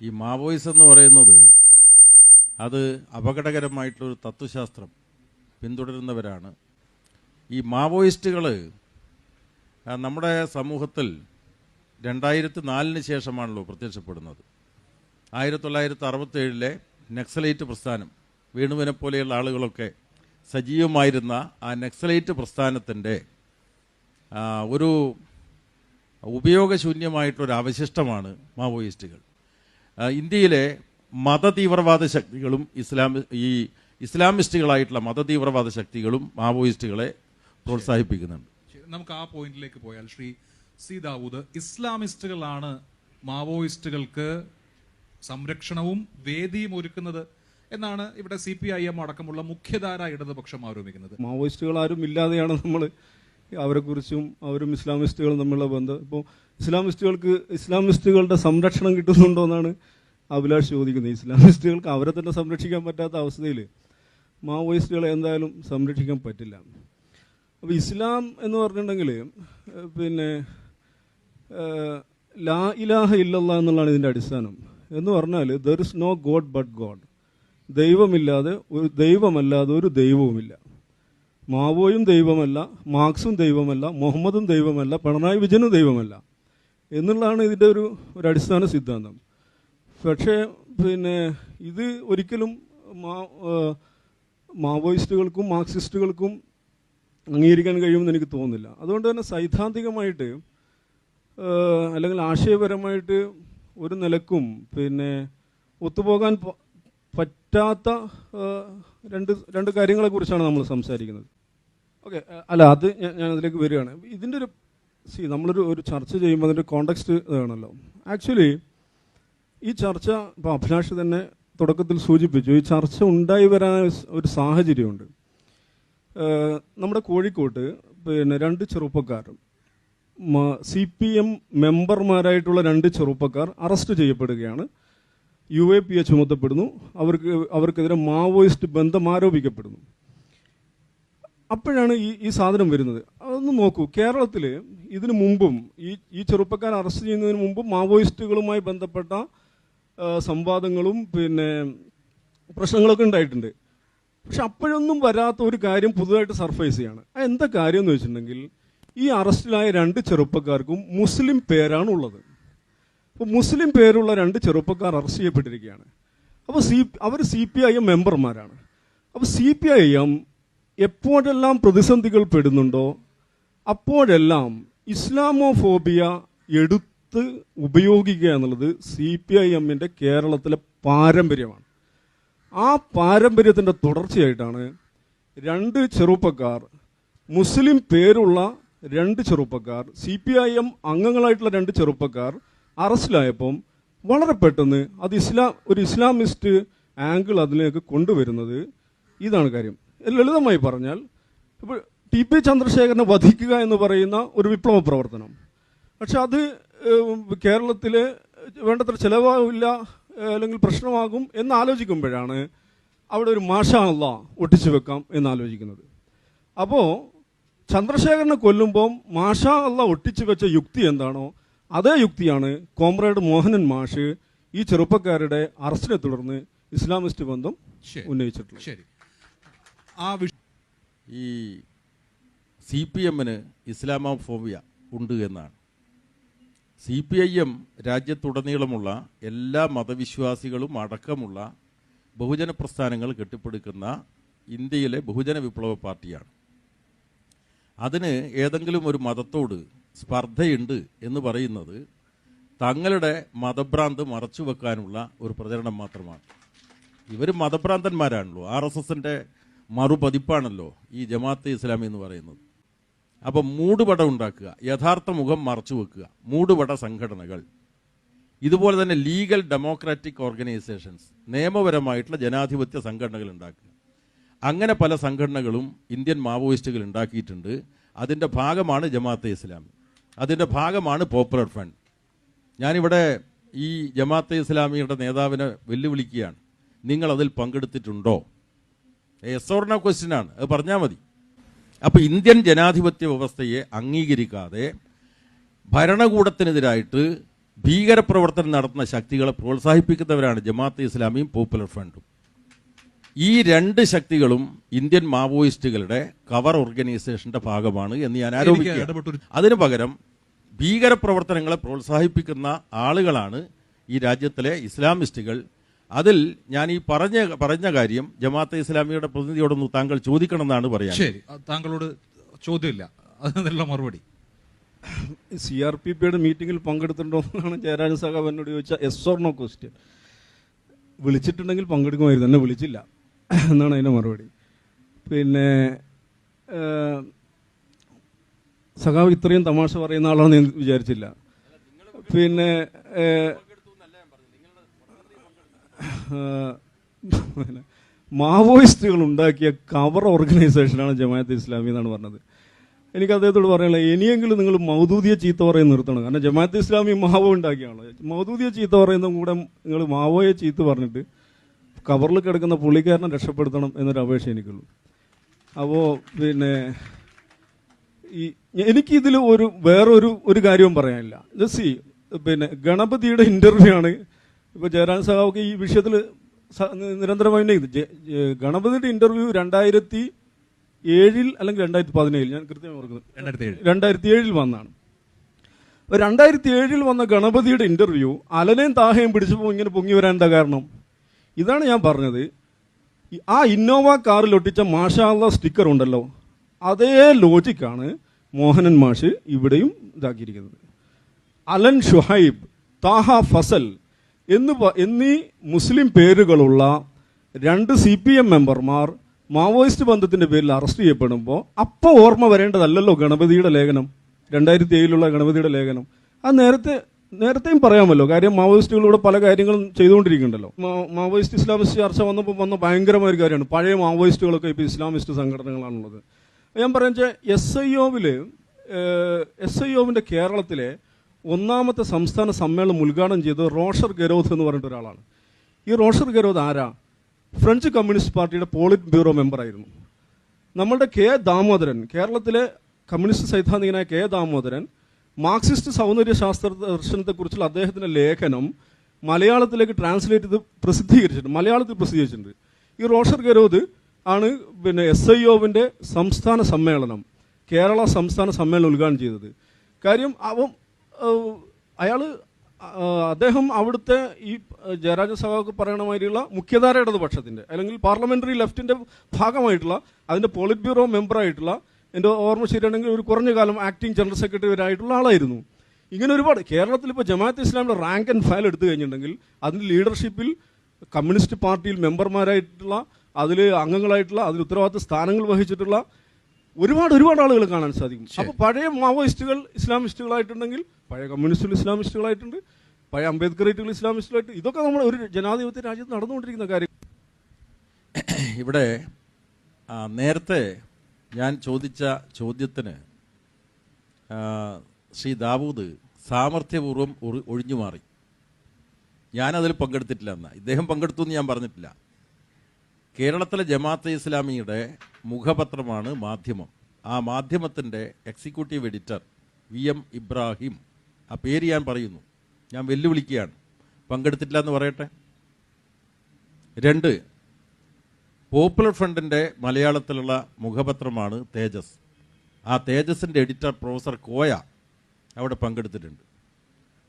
ഈ മാവോയിസം എന്ന് പറയുന്നത് അത് അപകടകരമായിട്ടുള്ളൊരു തത്വശാസ്ത്രം പിന്തുടരുന്നവരാണ്. ഈ മാവോയിസ്റ്റുകൾ നമ്മുടെ സമൂഹത്തിൽ 2004 ശേഷമാണല്ലോ പ്രത്യക്ഷപ്പെടുന്നത്. 1967 നക്സലൈറ്റ് പ്രസ്ഥാനം, വേണുവിനെ പോലെയുള്ള ആളുകളൊക്കെ സജീവമായിരുന്ന ആ നക്സലൈറ്റ് പ്രസ്ഥാനത്തിൻ്റെ ഒരു ഉപയോഗശൂന്യമായിട്ടൊരു അവശിഷ്ടമാണ് മാവോയിസ്റ്റുകൾ. ഇന്ത്യയിലെ മതതീവ്രവാദ ശക്തികളും ഇസ്ലാമിസ്റ്റുകളായിട്ടുള്ള മതതീവ്രവാദ ശക്തികളും മാവോയിസ്റ്റുകളെ പ്രോത്സാഹിപ്പിക്കുന്നുണ്ട്. നമുക്ക് ആ പോയിന്റിലേക്ക് പോയാൽ, ശ്രീ സി ദാവൂദ്, ഇസ്ലാമിസ്റ്റുകളാണ് മാവോയിസ്റ്റുകൾക്ക് സംരക്ഷണവും വേദിയും ഒരുക്കുന്നത് എന്നാണ് ഇവിടെ CPIM അടക്കമുള്ള മുഖ്യധാര ഇടതുപക്ഷം ആരോപിക്കുന്നത്. മാവോയിസ്റ്റുകൾ ആരും ഇല്ലാതെയാണ് നമ്മൾ അവരെക്കുറിച്ചും അവരും ഇസ്ലാമിസ്റ്റുകളും തമ്മിലുള്ള ബന്ധം. ഇപ്പോൾ ഇസ്ലാമിസ്റ്റുകളുടെ സംരക്ഷണം കിട്ടുന്നുണ്ടോ എന്നാണ് അഭിലാഷ് ചോദിക്കുന്നത്. ഇസ്ലാമിസ്റ്റുകൾക്ക് അവരെ തന്നെ സംരക്ഷിക്കാൻ പറ്റാത്ത അവസ്ഥയിൽ മാവോയിസ്റ്റുകളെ എന്തായാലും സംരക്ഷിക്കാൻ പറ്റില്ല. അപ്പോൾ ഇസ്ലാം എന്ന് പറഞ്ഞിട്ടുണ്ടെങ്കിൽ ലാ ഇലാഹ ഇല്ലല്ലാഹ് എന്നുള്ളതാണ് ഇതിൻ്റെ അടിസ്ഥാനം. എന്ന് പറഞ്ഞാൽ there is no god but god. ദൈവമല്ലാതെ ഒരു ദൈവവുമില്ല. മാവോയും ദൈവമല്ല, മാർക്സും ദൈവമല്ല, മുഹമ്മദും ദൈവമല്ല, പിണറായി വിജയനും ദൈവമല്ല എന്നുള്ളതാണ് ഇതിൻ്റെ ഒരു അടിസ്ഥാന സിദ്ധാന്തം. പക്ഷേ ഇത് ഒരിക്കലും മാവോയിസ്റ്റുകൾക്കും മാർക്സിസ്റ്റുകൾക്കും അംഗീകരിക്കാൻ കഴിയുമെന്ന് എനിക്ക് തോന്നുന്നില്ല. അതുകൊണ്ട് തന്നെ സൈദ്ധാന്തികമായിട്ട് അല്ലെങ്കിൽ ആശയപരമായിട്ട് ഒരു നിലക്കും ഒത്തുപോകാൻ പറ്റാത്ത രണ്ട് കാര്യങ്ങളെക്കുറിച്ചാണ് നമ്മൾ സംസാരിക്കുന്നത്. ഓക്കെ, അല്ല അത് ഞാൻ അതിലേക്ക് വരികയാണ്. ഇതിൻ്റെ നമ്മളൊരു ചർച്ച ചെയ്യുമ്പോൾ അതിൻ്റെ കോണ്ടെക്സ്റ്റ് ഇതാണല്ലോ. ആക്ച്വലി ഈ ചർച്ച ഇപ്പോൾ അഭിലാഷ് തന്നെ തുടക്കത്തിൽ സൂചിപ്പിച്ചു, ഈ ചർച്ച ഉണ്ടായി വരാൻ ഒരു സാഹചര്യമുണ്ട്. നമ്മുടെ കോഴിക്കോട്ട് രണ്ട് ചെറുപ്പക്കാർ, CPM മെമ്പർമാരായിട്ടുള്ള രണ്ട് ചെറുപ്പക്കാർ അറസ്റ്റ് ചെയ്യപ്പെടുകയാണ്. UAPA ചുമത്തപ്പെടുന്നു. അവർക്കെതിരെ മാവോയിസ്റ്റ് ബന്ധം ആരോപിക്കപ്പെടുന്നു. അപ്പോഴാണ് ഈ സാധനം വരുന്നത്. അതൊന്ന് നോക്കൂ, കേരളത്തിൽ ഇതിനു മുമ്പും ഈ ചെറുപ്പക്കാർ അറസ്റ്റ് ചെയ്യുന്നതിന് മുമ്പും മാവോയിസ്റ്റുകളുമായി ബന്ധപ്പെട്ട സംവാദങ്ങളും പ്രശ്നങ്ങളൊക്കെ ഉണ്ടായിട്ടുണ്ട്. പക്ഷെ അപ്പോഴൊന്നും വരാത്ത ഒരു കാര്യം പുതുതായിട്ട് സർഫേസ് ചെയ്യാണ്. എന്താ കാര്യം എന്ന് വെച്ചിട്ടുണ്ടെങ്കിൽ, ഈ അറസ്റ്റിലായ രണ്ട് ചെറുപ്പക്കാർക്കും മുസ്ലിം പേരാണ് ഉള്ളത്. അപ്പോൾ മുസ്ലിം പേരുള്ള രണ്ട് ചെറുപ്പക്കാർ അറസ്റ്റ് ചെയ്യപ്പെട്ടിരിക്കുകയാണ്. അപ്പോൾ അവർ CPIM മെമ്പർമാരാണ്. അപ്പോൾ CPIM എപ്പോഴെല്ലാം പ്രതിസന്ധികൾ പെടുന്നുണ്ടോ അപ്പോഴെല്ലാം ഇസ്ലാമോഫോബിയ എടുത്ത് ഉപയോഗിക്കുക എന്നുള്ളത് CPIMൻ്റെ കേരളത്തിലെ പാരമ്പര്യമാണ്. ആ പാരമ്പര്യത്തിൻ്റെ തുടർച്ചയായിട്ടാണ് രണ്ട് ചെറുപ്പക്കാർ, മുസ്ലിം പേരുള്ള രണ്ട് ചെറുപ്പക്കാർ, CPIM അംഗങ്ങളായിട്ടുള്ള രണ്ട് ചെറുപ്പക്കാർ അറസ്റ്റിലായപ്പം വളരെ പെട്ടെന്ന് അത് ഒരു ഇസ്ലാമിസ്റ്റ് ആംഗിൾ അതിലേക്ക് കൊണ്ടുവരുന്നത്. ഇതാണ് കാര്യം. ലളിതമായി പറഞ്ഞാൽ, ഇപ്പോൾ TP ചന്ദ്രശേഖരനെ വധിക്കുക എന്ന് പറയുന്ന ഒരു വിപ്ലവ പ്രവർത്തനം, പക്ഷെ അത് കേരളത്തിൽ വേണ്ടത്ര ചിലവാകില്ല അല്ലെങ്കിൽ പ്രശ്നമാകും എന്നാലോചിക്കുമ്പോഴാണ് അവിടെ ഒരു മാഷാ അല്ലാഹ് ഒട്ടിച്ചു വെക്കാം എന്നാലോചിക്കുന്നത്. അപ്പോൾ ചന്ദ്രശേഖരനെ കൊല്ലുമ്പം മാഷാ അല്ലാഹ് ഒട്ടിച്ചു വെച്ച യുക്തി എന്താണോ അതേ യുക്തിയാണ് കോമ്രേഡ് മോഹനൻ മാഷ് ഈ ചെറുപ്പക്കാരുടെ അറസ്റ്റിനെ തുടർന്ന് ഇസ്ലാമിസ്റ്റ് ബന്ധം ഉന്നയിച്ചിട്ടുള്ളത്. ശരി, ഈ CPMന് ഇസ്ലാമോഫോബിയ ഉണ്ട് എന്നാണ്. CPIM രാജ്യത്തുടനീളമുള്ള എല്ലാ മതവിശ്വാസികളും അടക്കമുള്ള ബഹുജന പ്രസ്ഥാനങ്ങൾ കെട്ടിപ്പടുക്കുന്ന ഇന്ത്യയിലെ ബഹുജന വിപ്ലവ പാർട്ടിയാണ്. അതിന് ഏതെങ്കിലും ഒരു മതത്തോട് സ്പർദ്ധയുണ്ട് എന്ന് പറയുന്നത് തങ്ങളുടെ മതഭ്രാന്ത് മറച്ചു വെക്കാനുള്ള ഒരു പ്രചരണം മാത്രമാണ്. ഇവർ മതഭ്രാന്തന്മാരാണല്ലോ. RSSൻ്റെ മറുപതിപ്പാണല്ലോ ഈ ജമാഅത്തെ ഇസ്ലാമി എന്ന് പറയുന്നത്. അപ്പം മൂടുപട ഉണ്ടാക്കുക, യഥാർത്ഥ മുഖം മറച്ചു വെക്കുക, മൂടുപട സംഘടനകൾ, ഇതുപോലെ തന്നെ ലീഗൽ ഡെമോക്രാറ്റിക് ഓർഗനൈസേഷൻസ്, നിയമപരമായിട്ടുള്ള ജനാധിപത്യ സംഘടനകൾ ഉണ്ടാക്കുക. അങ്ങനെ പല സംഘടനകളും ഇന്ത്യൻ മാവോയിസ്റ്റുകൾ ഉണ്ടാക്കിയിട്ടുണ്ട്. അതിൻ്റെ ഭാഗമാണ് ജമാഅത്തെ ഇസ്ലാമി, അതിൻ്റെ ഭാഗമാണ് പോപ്പുലർ ഫ്രണ്ട്. ഞാനിവിടെ ഈ ജമാഅത്തെ ഇസ്ലാമിയുടെ നേതാവിനെ വെല്ലുവിളിക്കുകയാണ്, നിങ്ങളതിൽ പങ്കെടുത്തിട്ടുണ്ടോ? യെസ് ഓർ നോ ക്വസ്റ്റ്യനാണ്, അത് പറഞ്ഞാൽ മതി. അപ്പോൾ ഇന്ത്യൻ ജനാധിപത്യ വ്യവസ്ഥയെ അംഗീകരിക്കാതെ ഭരണകൂടത്തിനെതിരായിട്ട് ഭീകരപ്രവർത്തനം നടത്തുന്ന ശക്തികളെ പ്രോത്സാഹിപ്പിക്കുന്നവരാണ് ജമാഅത്തെ ഇസ്ലാമിയും പോപ്പുലർ ഫ്രണ്ടും. ഈ രണ്ട് ശക്തികളും ഇന്ത്യൻ മാവോയിസ്റ്റുകളുടെ കവർ ഓർഗനൈസേഷന്റെ ഭാഗമാണ് എന്ന് ഞാൻ ആരോപിക്കുകയാണ്. അതിനു പകരം ഭീകരപ്രവർത്തനങ്ങളെ പ്രോത്സാഹിപ്പിക്കുന്ന ആളുകളാണ് ഈ രാജ്യത്തിലെ ഇസ്ലാമിസ്റ്റുകൾ. അതിൽ ഞാൻ ഈ പറഞ്ഞ കാര്യം ജമാഅത്തെ ഇസ്ലാമിയുടെ പ്രതിനിധിയോടൊന്ന് താങ്കൾ ചോദിക്കണമെന്നാണ് പറയാൻ. ശരി, താങ്കളോട് ചോദ്യമില്ല, അതിനുള്ള മറുപടി. CRPPയുടെ മീറ്റിംഗിൽ പങ്കെടുത്തിട്ടുണ്ടോ എന്നാണ് ജയരാജൻ സഖാവ് എന്നോട് ചോദിച്ച എസ് ഓർ നോ ക്വസ്റ്റ്യൻ. വിളിച്ചിട്ടുണ്ടെങ്കിൽ പങ്കെടുക്കുമായിരുന്നു, എന്നെ വിളിച്ചില്ല എന്നാണ് അതിൻ്റെ മറുപടി. പിന്നെ സഖാവ് ഇത്രയും തമാശ പറയുന്ന ആളാണെന്ന് ഞാൻ വിചാരിച്ചില്ല. പിന്നെ മാവോയിസ്റ്റുകൾ ഉണ്ടാക്കിയ കവർ ഓർഗനൈസേഷനാണ് ജമാഅത്തെ ഇസ്ലാമി എന്നാണ് പറഞ്ഞത്. എനിക്ക് അദ്ദേഹത്തോട് പറയാനുള്ള, ഇനിയെങ്കിലും നിങ്ങൾ മൗദൂദിയെ ചീത്ത പറയുന്നത് നിർത്തണം. കാരണം ജമാഅത്തെ ഇസ്ലാമി മാവോ ഉണ്ടാക്കിയാണല്ലോ. മൗദൂദിയെ ചീത്ത പറയുന്ന കൂടെ നിങ്ങൾ മാവോയെ ചീത്ത പറഞ്ഞിട്ട് കവറിൽ കിടക്കുന്ന പുള്ളിക്കാരനെ രക്ഷപ്പെടുത്തണം എന്നൊരു അപേക്ഷ എനിക്കുള്ളൂ. അപ്പോൾ പിന്നെ എനിക്കിതിൽ വേറൊരു കാര്യവും പറയാനില്ല. ജസ്റ്റ് പിന്നെ ഗണപതിയുടെ ഇന്റർവ്യൂ ആണ് ഇപ്പോൾ ജയരാജൻ സഖാവൊക്കെ ഈ വിഷയത്തിൽ നിരന്തരമായി ഗണപതിയുടെ ഇന്റർവ്യൂ 2007 അല്ലെങ്കിൽ 2017, ഞാൻ കൃത്യമായി ഓർക്കുന്നത് 2007 വന്നാണ്. 2007 വന്ന ഗണപതിയുടെ ഇന്റർവ്യൂ അലനെയും താഹയും പിടിച്ചപ്പോൾ ഇങ്ങനെ പൊങ്ങി വരാൻ എന്താ കാരണം? ഇതാണ് ഞാൻ പറഞ്ഞത്. ആ ഇന്നോവ കാറിൽ ഒട്ടിച്ച മാഷാ അല്ലാഹ് സ്റ്റിക്കർ ഉണ്ടല്ലോ, അതേ ലോജിക്കാണ് മോഹനൻ മാഷ് ഇവിടെയും ഇതാക്കിയിരിക്കുന്നത്. അലൻ ഷുഹൈബ്, താഹ ഫസൽ എന്നീ മുസ്ലിം പേരുകളുള്ള 2 CPM മെമ്പർമാർ മാവോയിസ്റ്റ് ബന്ധത്തിന്റെ പേരിൽ അറസ്റ്റ് ചെയ്യപ്പെടുമ്പോൾ അപ്പോൾ ഓർമ്മ വരേണ്ടതല്ലല്ലോ ഗണപതിയുടെ ലേഖനം, 2007 ഗണപതിയുടെ ലേഖനം. അത് നേരത്തെയും പറയാമല്ലോ. കാര്യം മാവോയിസ്റ്റുകളിലൂടെ പല കാര്യങ്ങളും ചെയ്തുകൊണ്ടിരിക്കുന്നുണ്ടല്ലോ. മാവോയിസ്റ്റ് ഇസ്ലാമിസ്റ്റ് ചർച്ച വന്ന ഭയങ്കരമായ ഒരു കാര്യമാണ്. പഴയ മാവോയിസ്റ്റുകളൊക്കെ ഇപ്പോൾ ഇസ്ലാമിസ്റ്റ് സംഘടനകളാണുള്ളത്. ഞാൻ പറയുന്നത് SIOവിന്റെ കേരളത്തിലെ 1ാമത്തെ സംസ്ഥാന സമ്മേളനം ഉദ്ഘാടനം ചെയ്തത് റോഷർ ഗെരോത്ത് എന്ന് പറഞ്ഞിട്ട് ഒരാളാണ്. ഈ റോഷർ ഗെരോത്ത് ആരാ? ഫ്രഞ്ച് കമ്മ്യൂണിസ്റ്റ് പാർട്ടിയുടെ പോളിറ്റ് ബ്യൂറോ മെമ്പറായിരുന്നു. നമ്മളുടെ ദാമോദരൻ, കേരളത്തിലെ കമ്മ്യൂണിസ്റ്റ് സൈദ്ധാന്തികനായ ദാമോദരൻ മാർക്സിസ്റ്റ് സൗന്ദര്യ ശാസ്ത്ര ദർശനത്തെക്കുറിച്ചുള്ള അദ്ദേഹത്തിൻ്റെ ലേഖനം മലയാളത്തിലേക്ക് ട്രാൻസ്ലേറ്റ് ചെയ്ത് മലയാളത്തിൽ പ്രസിദ്ധീകരിച്ചിട്ടുണ്ട്. ഈ റോഷർ ഗെരോത്ത് ആണ് പിന്നെ SIOവിന്റെ സംസ്ഥാന സമ്മേളനം, കേരള സംസ്ഥാന സമ്മേളനം ഉദ്ഘാടനം ചെയ്തത്. കാര്യം അദ്ദേഹം അവിടുത്തെ ഈ ജയരാജൻ സഖാവ് പറയണ മാതിരിയുള്ള മുഖ്യധാര ഇടതുപക്ഷത്തിന്റെ അല്ലെങ്കിൽ പാർലമെന്ററി ലെഫ്റ്റിന്റെ ഭാഗമായിട്ടുള്ള അതിന്റെ പോളിറ്റ് ബ്യൂറോ മെമ്പറായിട്ടുള്ള, എൻ്റെ ഓർമ്മ ശരിയാണെങ്കിൽ ഒരു കുറഞ്ഞ കാലം ആക്ടിംഗ് ജനറൽ സെക്രട്ടറി ആയിട്ടുള്ള ആളായിരുന്നു. ഇങ്ങനെ ഒരുപാട് കേരളത്തിൽ ഇപ്പോൾ ജമാഅത്തെ ഇസ്ലാമിയുടെ റാങ്ക് ആൻഡ് ഫയൽ എടുത്തു കഴിഞ്ഞിട്ടുണ്ടെങ്കിൽ അതിൻ്റെ ലീഡർഷിപ്പിൽ കമ്മ്യൂണിസ്റ്റ് പാർട്ടിയിൽ മെമ്പർമാരായിട്ടുള്ള, അതിൽ അംഗങ്ങളായിട്ടുള്ള, അതിൽ ഉത്തരവാദിത്ത സ്ഥാനങ്ങൾ വഹിച്ചിട്ടുള്ള ഒരുപാട് ആളുകൾ കാണാൻ സാധിക്കും. അപ്പോൾ പഴയ മാവോയിസ്റ്റുകൾ ഇസ്ലാമിസ്റ്റുകളായിട്ടുണ്ടെങ്കിൽ പഴയ കമ്മ്യൂണിസ്റ്റുകൾ ഇസ്ലാമിസ്റ്റുകളായിട്ടുണ്ട്, പഴയ അംബേദ്കറേറ്റുകൾ ഇസ്ലാമിസ്റ്റുകളായിട്ട്, ഇതൊക്കെ നമ്മൾ ഒരു ജനാധിപത്യ രാജ്യത്ത് നടന്നുകൊണ്ടിരിക്കുന്ന കാര്യം. ഇവിടെ നേരത്തെ ഞാൻ ചോദിച്ച ചോദ്യത്തിന് ശ്രീ ദാവൂദ് സാമർഥ്യപൂർവ്വം ഒഴിഞ്ഞു മാറി. ഞാനതിൽ പങ്കെടുത്തിട്ടില്ല എന്നാ. ഇദ്ദേഹം പങ്കെടുത്തു എന്ന് ഞാൻ പറഞ്ഞിട്ടില്ല. കേരളത്തിലെ ജമാഅത്തെ ഇസ്ലാമിയുടെ മുഖപത്രമാണ് മാധ്യമം. ആ മാധ്യമത്തിൻ്റെ എക്സിക്യൂട്ടീവ് എഡിറ്റർ VM ഇബ്രാഹിം, ആ പേര് ഞാൻ പറയുന്നു, ഞാൻ വെല്ലുവിളിക്കുകയാണ്, പങ്കെടുത്തിട്ടില്ല എന്ന് പറയട്ടെ. 2, പോപ്പുലർ ഫ്രണ്ടിൻ്റെ മലയാളത്തിലുള്ള മുഖപത്രമാണ് തേജസ്. ആ തേജസിൻ്റെ എഡിറ്റർ പ്രൊഫസർ കോയ അവിടെ പങ്കെടുത്തിട്ടുണ്ട്.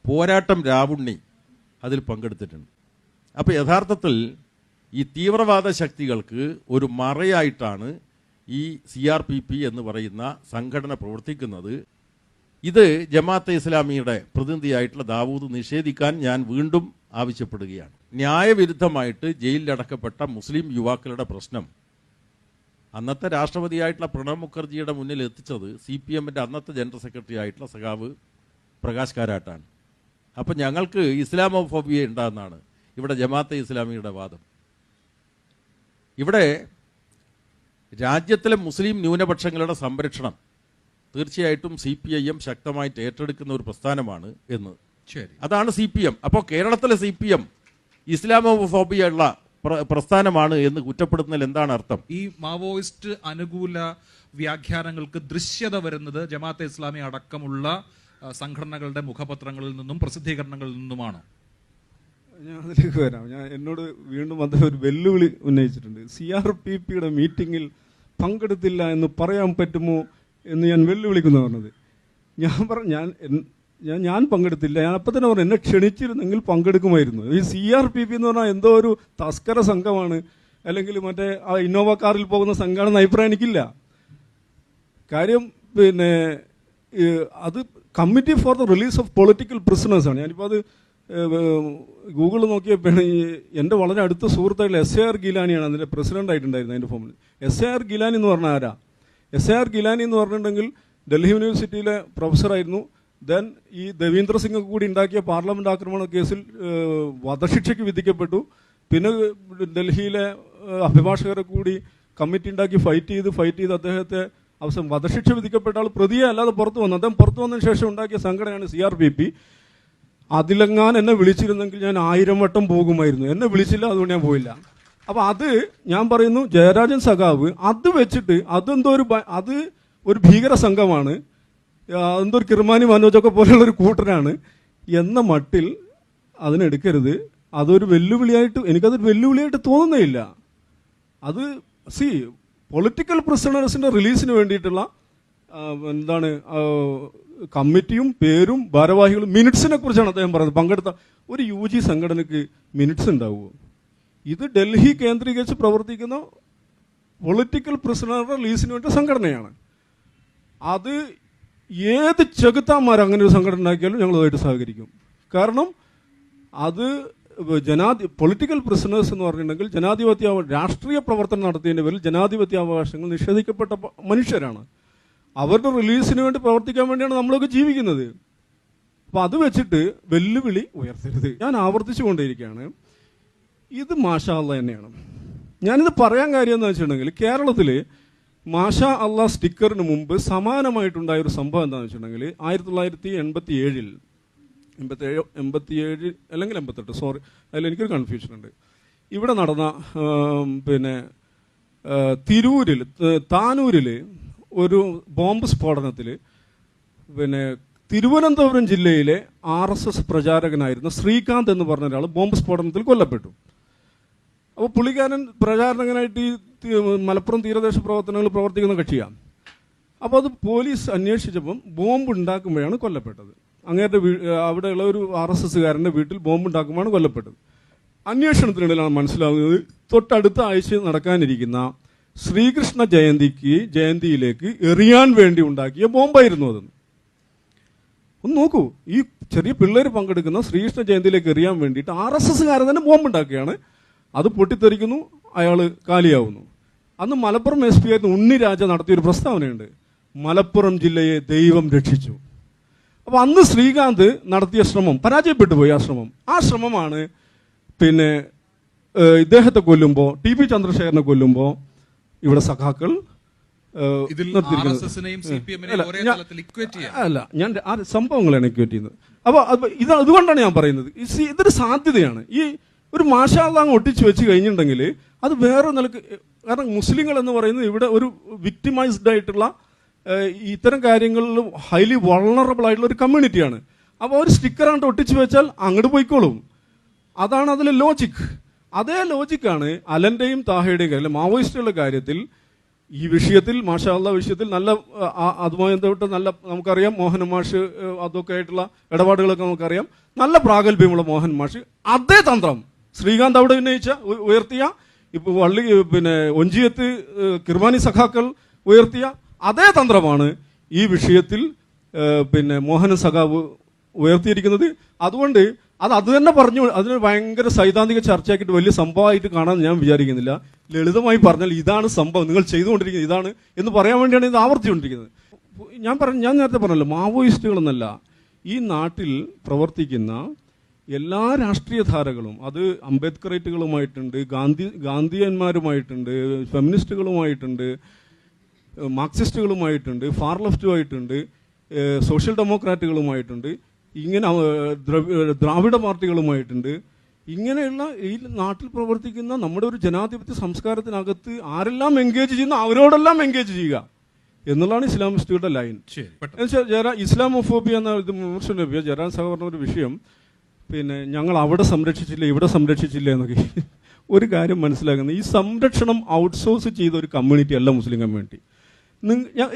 പോരാട്ടം രാവുണ്ണി അതിൽ പങ്കെടുത്തിട്ടുണ്ട്. അപ്പോൾ യഥാർത്ഥത്തിൽ ഈ തീവ്രവാദ ശക്തികൾക്ക് ഒരു മറയായിട്ടാണ് ഈ CRPP എന്ന് പറയുന്ന സംഘടന പ്രവർത്തിക്കുന്നത്. ഇത് ജമാഅത്തെ ഇസ്ലാമിയുടെ പ്രതിനിധിയായിട്ടുള്ള ദാവൂദ് നിഷേധിക്കാൻ ഞാൻ വീണ്ടും ആവശ്യപ്പെടുകയാണ്. ന്യായവിരുദ്ധമായിട്ട് ജയിലിലടക്കപ്പെട്ട മുസ്ലിം യുവാക്കളുടെ പ്രശ്നം അന്നത്തെ രാഷ്ട്രപതിയായിട്ടുള്ള പ്രണബ് മുഖർജിയുടെ മുന്നിൽ എത്തിച്ചത് CPMന്റെ അന്നത്തെ ജനറൽ സെക്രട്ടറി ആയിട്ടുള്ള സഖാവ് പ്രകാശ് കാരാട്ടാണ്. അപ്പം ഞങ്ങൾക്ക് ഇസ്ലാമോഫോബിയ ഉണ്ടാകുന്നതാണ് ഇവിടെ ജമാഅത്തെ ഇസ്ലാമിയുടെ വാദം. ഇവിടെ രാജ്യത്തിലെ മുസ്ലിം ന്യൂനപക്ഷങ്ങളുടെ സംരക്ഷണം തീർച്ചയായിട്ടും CPIM ശക്തമായിട്ട് ഏറ്റെടുക്കുന്ന ഒരു പ്രസ്ഥാനമാണ് എന്ന്. ശരി, അതാണ് CPM. അപ്പോൾ കേരളത്തിലെ CPM ഇസ്ലാമോഫോബിയ ഉള്ള പ്രസ്ഥാനമാണ് എന്ന് കുറ്റപ്പെടുത്തുന്നതിൽ എന്താണ് അർത്ഥം? ഈ മാവോയിസ്റ്റ് അനുകൂല വ്യാഖ്യാനങ്ങൾക്ക് ദൃശ്യത വരുന്നത് ജമാഅത്തെ ഇസ്ലാമി അടക്കമുള്ള സംഘടനകളുടെ മുഖപത്രങ്ങളിൽ നിന്നും പ്രസിദ്ധീകരണങ്ങളിൽ നിന്നുമാണോ? ഞാൻ അതിലേക്ക് വരാം. എന്നോട് വീണ്ടും അദ്ദേഹം ഒരു വെല്ലുവിളി ഉന്നയിച്ചിട്ടുണ്ട്. CRPP മീറ്റിങ്ങിൽ പങ്കെടുത്തില്ല എന്ന് പറയാൻ പറ്റുമോ എന്ന് ഞാൻ വെല്ലുവിളിക്കുന്നു പറഞ്ഞത്. ഞാൻ പങ്കെടുത്തില്ല. ഞാൻ അപ്പം തന്നെ പറഞ്ഞു, എന്നെ ക്ഷണിച്ചിരുന്നെങ്കിൽ പങ്കെടുക്കുമായിരുന്നു. ഈ CRPP എന്ന് പറഞ്ഞാൽ എന്തോ ഒരു തസ്കര സംഘമാണ്, അല്ലെങ്കിൽ മറ്റേ ആ ഇന്നോവ കാറിൽ പോകുന്ന സംഘമാണെന്ന് അഭിപ്രായം എനിക്കില്ല. കാര്യം പിന്നെ അത് committee for the release of political പ്രിസണേഴ്സാണ്. ഞാനിപ്പോൾ അത് ഗൂഗിളിൽ നോക്കിയപ്പോഴാണ് എൻ്റെ വളരെ അടുത്ത സുഹൃത്തായിട്ടുള്ള SAR ഗിലാനിയാണ് അതിൻ്റെ പ്രസിഡന്റ് ആയിട്ടുണ്ടായിരുന്നത്. അതിൻ്റെ ഫോമിൽ SAR ഗിലാനി എന്ന് പറഞ്ഞാൽ ആരാ? SAR ഗിലാനി എന്ന് പറഞ്ഞിട്ടുണ്ടെങ്കിൽ ഡൽഹി യൂണിവേഴ്സിറ്റിയിലെ പ്രൊഫസറായിരുന്നു. ദെൻ ഈ ദേവീന്ദ്ര സിംഗ് കൂടി ഉണ്ടാക്കിയ പാർലമെന്റ് ആക്രമണ കേസിൽ വധശിക്ഷയ്ക്ക് വിധിക്കപ്പെട്ടു. പിന്നെ ഡൽഹിയിലെ അഭിഭാഷകരെ കൂടി കമ്മിറ്റി ഉണ്ടാക്കി ഫൈറ്റ് ചെയ്ത് അദ്ദേഹത്തെ അവസാനം വധശിക്ഷ വിധിക്കപ്പെട്ട ആൾ പ്രതിയെ അല്ലാതെ പുറത്തു വന്നു. അദ്ദേഹം പുറത്തു വന്നതിന് ശേഷം ഉണ്ടാക്കിയ സംഘടനയാണ് CRPP. അതിലെങ്ങാൻ എന്നെ വിളിച്ചിരുന്നെങ്കിൽ ഞാൻ 1000 വട്ടം പോകുമായിരുന്നു. എന്നെ വിളിച്ചില്ല, അതുകൊണ്ട് ഞാൻ പോയില്ല. അപ്പം അത് ഞാൻ പറയുന്നു, ജയരാജൻ സഖാവ് അത് വെച്ചിട്ട് അത് ഒരു ഭീകര സംഘമാണ്, എന്തോ ഒരു കിർമാനി മനോജൊക്കെ പോലെയുള്ള ഒരു കൂട്ടരാണ് എന്ന മട്ടിൽ അതിനെടുക്കരുത്. അതൊരു വെല്ലുവിളിയായിട്ട് എനിക്കതൊരു വെല്ലുവിളിയായിട്ട് തോന്നുന്നേയില്ല. അത് പൊളിറ്റിക്കൽ പ്രിസണേഴ്സിന്റെ റിലീസിന് വേണ്ടിയിട്ടുള്ള കമ്മിറ്റിയും പേരും ഭാരവാഹികളും മിനിറ്റ്സിനെ കുറിച്ചാണ് അദ്ദേഹം പറയുന്നത്. പങ്കെടുത്ത ഒരു UG സംഘടനയ്ക്ക് മിനിറ്റ്സ് ഉണ്ടാവുമോ? ഇത് ഡൽഹി കേന്ദ്രീകരിച്ച് പ്രവർത്തിക്കുന്ന പൊളിറ്റിക്കൽ പ്രിസണറുടെ റിലീസിന് വേണ്ടി സംഘടനയാണ്. അത് ഏത് ചെകുത്താന്മാർ അങ്ങനെ ഒരു സംഘടന ഉണ്ടാക്കിയാലും ഞങ്ങൾ അതുമായിട്ട് സഹകരിക്കും. കാരണം അത് പൊളിറ്റിക്കൽ പ്രിസണേഴ്സ് എന്ന് പറഞ്ഞിട്ടുണ്ടെങ്കിൽ രാഷ്ട്രീയ പ്രവർത്തനം നടത്തിയതിൻ്റെ പേരിൽ ജനാധിപത്യാവകാശങ്ങൾ നിഷേധിക്കപ്പെട്ട മനുഷ്യരാണ്. അവരുടെ റിലീസിന് വേണ്ടി പ്രവർത്തിക്കാൻ വേണ്ടിയാണ് നമ്മളൊക്കെ ജീവിക്കുന്നത്. അപ്പം അത് വെച്ചിട്ട് വെല്ലുവിളി ഉയർത്തരുത്. ഞാൻ ആവർത്തിച്ചു കൊണ്ടേയിരിക്കുകയാണ്, ഇത് മാഷാ അല്ലാ തന്നെയാണ്. ഞാനിത് പറയാൻ കാര്യം എന്ന് വെച്ചിട്ടുണ്ടെങ്കിൽ കേരളത്തിൽ മാഷാ അല്ലാ സ്റ്റിക്കറിന് മുമ്പ് സമാനമായിട്ടുണ്ടായ ഒരു സംഭവം എന്താണെന്ന് വെച്ചിട്ടുണ്ടെങ്കിൽ 1987 അല്ലെങ്കിൽ 88, സോറി, അതിൽ എനിക്കൊരു കൺഫ്യൂഷൻ ഉണ്ട്. ഇവിടെ നടന്ന താനൂരിൽ ഒരു ബോംബ് സ്ഫോടനത്തിൽ തിരുവനന്തപുരം ജില്ലയിലെ RSS പ്രചാരകനായിരുന്ന ശ്രീകാന്ത് എന്ന് പറഞ്ഞ ഒരാൾ ബോംബ് സ്ഫോടനത്തിൽ കൊല്ലപ്പെട്ടു. അപ്പോൾ പുള്ളിക്കാരൻ പ്രചാരകനായിട്ട് ഈ മലപ്പുറം തീരദേശ പ്രവർത്തനങ്ങൾ പ്രവർത്തിക്കുന്ന കക്ഷിയാണ്. അപ്പോൾ അത് പോലീസ് അന്വേഷിച്ചപ്പം ബോംബ് ഉണ്ടാക്കുമ്പോഴാണ് കൊല്ലപ്പെട്ടത്. അങ്ങേരുടെ അവിടെയുള്ള ഒരു RSSകാരൻ്റെ വീട്ടിൽ ബോംബ് ഉണ്ടാക്കുമ്പോഴാണ് കൊല്ലപ്പെട്ടത്. അന്വേഷണത്തിനിടയിലാണ് മനസ്സിലാവുന്നത് തൊട്ടടുത്ത ആഴ്ച നടക്കാനിരിക്കുന്ന ശ്രീകൃഷ്ണ ജയന്തിയിലേക്ക് എറിയാൻ വേണ്ടി ഉണ്ടാക്കിയ ബോംബായിരുന്നു അതെന്ന്. ഒന്ന് നോക്കൂ, ഈ ചെറിയ പിള്ളേർ പങ്കെടുക്കുന്ന ശ്രീകൃഷ്ണ ജയന്തിയിലേക്ക് എറിയാൻ വേണ്ടിയിട്ട് RSSകാരൻ തന്നെ ബോംബ് ഉണ്ടാക്കുകയാണ്. അത് പൊട്ടിത്തെറിക്കുന്നു, അയാൾ കാലിയാവുന്നു. അന്ന് മലപ്പുറം SP ആയിരുന്ന ഉണ്ണിരാജ നടത്തിയൊരു പ്രസ്താവനയുണ്ട്, മലപ്പുറം ജില്ലയെ ദൈവം രക്ഷിച്ചു. അപ്പോൾ അന്ന് ശ്രീകാന്ത് നടത്തിയ ശ്രമം പരാജയപ്പെട്ടു പോയി. ആ ശ്രമമാണ് ഇദ്ദേഹത്തെ കൊല്ലുമ്പോൾ, TP ചന്ദ്രശേഖരനെ കൊല്ലുമ്പോൾ ഇവിടെ സഖാക്കൾ അല്ല, ഞാൻ ആ സംഭവങ്ങളാണ് ഇക്വേറ്റ് ചെയ്യുന്നത്. അപ്പോൾ അതുകൊണ്ടാണ് ഞാൻ പറയുന്നത് ഇതൊരു സാധ്യതയാണ്. ഈ ഒരു മാഷാ അല്ലാ ഒട്ടിച്ചു വെച്ച് കഴിഞ്ഞിട്ടുണ്ടെങ്കിൽ അത് വേറെ നിലക്ക്, കാരണം മുസ്ലിങ്ങൾ എന്ന് പറയുന്നത് ഇവിടെ ഒരു വിക്ടിമൈസ്ഡ് ആയിട്ടുള്ള ഇത്തരം കാര്യങ്ങളിൽ ഹൈലി വൾണറബിൾ ആയിട്ടുള്ള ഒരു കമ്മ്യൂണിറ്റിയാണ്. അപ്പോൾ ഒരു സ്റ്റിക്കറാണ്ട് ഒട്ടിച്ചു വെച്ചാൽ അങ്ങോട്ട് പോയിക്കോളും. അതാണ് അതിലെ ലോജിക്. അതേ ലോജിക്കാണ് അലന്റെയും താഹയുടെയും കാര്യം, മാവോയിസ്റ്റുകളുടെ കാര്യത്തിൽ. ഈ വിഷയത്തിൽ മാഷാ അല്ലാ വിഷയത്തിൽ നല്ല അതുമായി ബന്ധപ്പെട്ട് നല്ല നമുക്കറിയാം, മോഹൻ മാഷ് അതൊക്കെ ആയിട്ടുള്ള ഇടപാടുകളൊക്കെ നമുക്കറിയാം. നല്ല പ്രാഗൽഭ്യമുള്ള മോഹൻ മാഷ് അതേ തന്ത്രം ശ്രീകാന്ത് അവിടെ ഉയർത്തിയ, ഇപ്പോൾ ഒഞ്ചിയത്ത് കിർമാനി സഖാക്കൾ ഉയർത്തിയ അതേ തന്ത്രമാണ് ഈ വിഷയത്തിൽ മോഹന സഖാവ് ഉയർത്തിയിരിക്കുന്നത്. അതുകൊണ്ട് അത് തന്നെ പറഞ്ഞു, അതിന് ഭയങ്കര സൈദ്ധാന്തിക ചർച്ചയാക്കിയിട്ട് വലിയ സംഭവമായിട്ട് കാണാൻ ഞാൻ വിചാരിക്കുന്നില്ല. ലളിതമായി പറഞ്ഞാൽ ഇതാണ് സംഭവം, നിങ്ങൾ ചെയ്തുകൊണ്ടിരിക്കുന്നത് ഇതാണ് എന്ന് പറയാൻ വേണ്ടിയാണ് ഇത് ആവർത്തിച്ചുകൊണ്ടിരിക്കുന്നത്. ഞാൻ നേരത്തെ പറഞ്ഞല്ലോ, മാവോയിസ്റ്റുകളെന്നല്ല, ഈ നാട്ടിൽ പ്രവർത്തിക്കുന്ന എല്ലാ രാഷ്ട്രീയ ധാരകളും, അത് അംബേദ്കറേറ്റുകളുമായിട്ടുണ്ട്, ഗാന്ധിയന്മാരുമായിട്ടുണ്ട്, ഫെമിനിസ്റ്റുകളുമായിട്ടുണ്ട്, മാർക്സിസ്റ്റുകളുമായിട്ടുണ്ട്, ഫാർ ലെഫ്റ്റുമായിട്ടുണ്ട്, സോഷ്യൽ ഡെമോക്രാറ്റുകളുമായിട്ടുണ്ട്, ഇങ്ങനെ ദ്രാവിഡ പാർട്ടികളുമായിട്ടുണ്ട്. ഇങ്ങനെയുള്ള ഈ നാട്ടിൽ പ്രവർത്തിക്കുന്ന നമ്മുടെ ഒരു ജനാധിപത്യ സംസ്കാരത്തിനകത്ത് ആരെല്ലാം എൻഗേജ് ചെയ്യുന്ന അവരോടെല്ലാം എൻഗേജ് ചെയ്യുക. എന്നുള്ളതാണ് ഇസ്ലാമിസ്റ്റുകളുടെ ലൈൻ. ശരി, പെട്ടെന്ന്. എന്നുവെച്ചാൽ ഇസ്ലാമോഫോബിയ എന്ന ഇത് വിമർശനം ലഭ്യ ജയറാൻ സാഹ പറഞ്ഞ ഒരു വിഷയം, പിന്നെ ഞങ്ങൾ അവിടെ സംരക്ഷിച്ചില്ല ഇവിടെ സംരക്ഷിച്ചില്ല എന്നൊക്കെ. ഒരു കാര്യം മനസ്സിലാക്കുന്നത്, ഈ സംരക്ഷണം ഔട്ട്സോഴ്സ് ചെയ്ത ഒരു കമ്മ്യൂണിറ്റി അല്ല മുസ്ലിം കമ്മ്യൂണിറ്റി.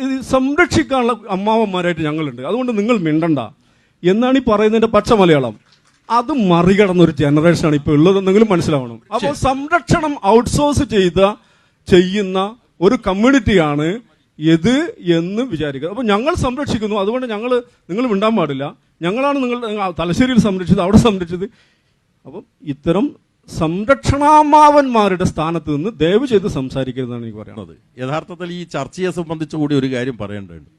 ഇത് സംരക്ഷിക്കാനുള്ള അമ്മാവന്മാരായിട്ട് ഞങ്ങളുണ്ട്, അതുകൊണ്ട് നിങ്ങൾ മിണ്ടണ്ട എന്നാണ് ഈ പറയുന്നതിന്റെ പച്ച മലയാളം. അത് മറികടന്ന ഒരു ജനറേഷനാണ് ഇപ്പോൾ ഉള്ളതെന്നെങ്കിലും മനസ്സിലാവണം. അപ്പോൾ സംരക്ഷണം ഔട്ട്സോഴ്സ് ചെയ്യുന്ന ഒരു കമ്മ്യൂണിറ്റിയാണ് ഇത് എന്ന് വിചാരിക്കുക. അപ്പോൾ ഞങ്ങൾ സംരക്ഷിക്കുന്നു, അതുകൊണ്ട് നിങ്ങൾ മിണ്ടാൻ പാടില്ല, ഞങ്ങളാണ് നിങ്ങൾ തലശ്ശേരിയിൽ സംരക്ഷിച്ചത്, അവിടെ സംരക്ഷിച്ചത്. അപ്പം ഇത്തരം സംരക്ഷണാമാവന്മാരുടെ സ്ഥാനത്ത് നിന്ന് ദയവ് ചെയ്ത് സംസാരിക്കരുതെന്നാണ് എനിക്ക് പറയുന്നത്. യഥാർത്ഥത്തിൽ ഈ ചർച്ചയെ സംബന്ധിച്ച് കൂടി ഒരു കാര്യം പറയേണ്ടതുണ്ട്.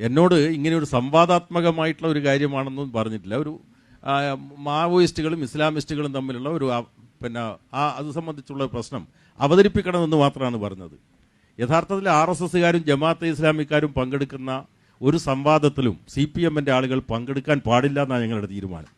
എന്നോട് ഇങ്ങനെ ഒരു സംവാദാത്മകമായിട്ടുള്ള ഒരു കാര്യമാണെന്നും പറഞ്ഞിട്ടില്ല. ഒരു മാവോയിസ്റ്റുകളും ഇസ്ലാമിസ്റ്റുകളും തമ്മിലുള്ള ഒരു അത് സംബന്ധിച്ചുള്ള പ്രശ്നം അവതരിപ്പിക്കണമെന്ന് മാത്രമാണ് പറഞ്ഞത്. യഥാർത്ഥത്തിൽ RSSകാരും ജമാഅത്തെ ഇസ്ലാമിക്കാരും പങ്കെടുക്കുന്ന ഒരു സംവാദത്തിലും CPMന്റെ ആളുകൾ പങ്കെടുക്കാൻ പാടില്ല എന്നാണ് ഞങ്ങളുടെ തീരുമാനം.